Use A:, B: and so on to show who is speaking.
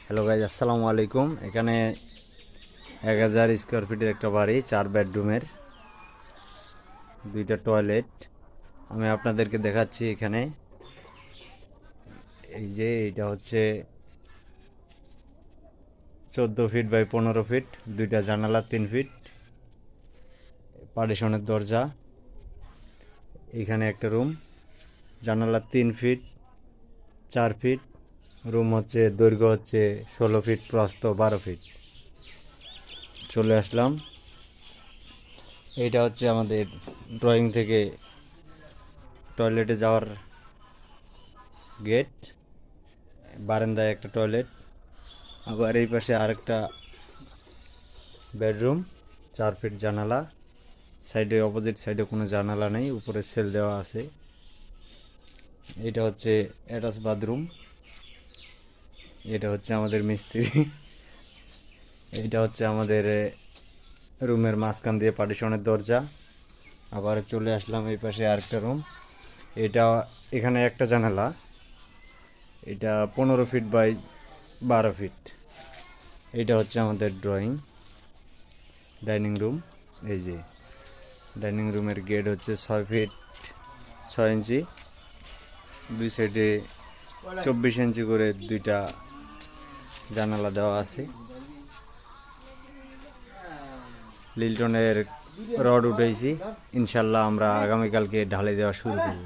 A: Hello guys, আসসালামু আলাইকুম। এখানে 1000 স্কোয়ার ফিটের একটা বাড়ি, 4 বেডরুমের, 2টা টয়লেট। আমি আপনাদেরকে দেখাচ্ছি। এখানে এই যে এটা হচ্ছে 14 ফিট বাই 15 ফিট, 2টা জানালা, 3 ফিট পার্টিশনের দরজা। এখানে একটা রুম, জানালা 3 ফিট, 4 ফিট। রুম হচ্ছে দৈর্ঘ্য হচ্ছে 16 ফিট, প্রস্থ 12 ফিট। চলে আসলাম। এইটা হচ্ছে আমাদের ড্রয়িং থেকে টয়লেটে যাওয়ার গেট। বারান্দায় একটা টয়লেট, আবার এই পাশে আরেকটা বেডরুম, 4 ফিট জানালা। সাইডে অপোজিট সাইডে কোনো জানালা নেই, উপরে সেল দেওয়া আছে। এটা হচ্ছে অ্যাটাচ বাথরুম। এটা হচ্ছে আমাদের মিস্ত্রি। এটা হচ্ছে আমাদের রুমের মাঝখান দিয়ে পার্টিশনের দরজা। আবার চলে আসলাম এই পাশে আরেকটা রুম। এটা এখানে একটা জানালা, এটা 15 ফিট বাই 12 ফিট। এটা হচ্ছে আমাদের ডাইনিং রুম। এই যে ডাইনিং রুমের গেট হচ্ছে 6 ফিট 6 ইঞ্চি, দুই সাইডে 24 ইঞ্চি করে 2টা জানালা দেওয়া আছে। লিল্টনের রড উঠেছি, ইনশাল্লাহ আমরা আগামীকালকে ঢালাই দেওয়া শুরু করব।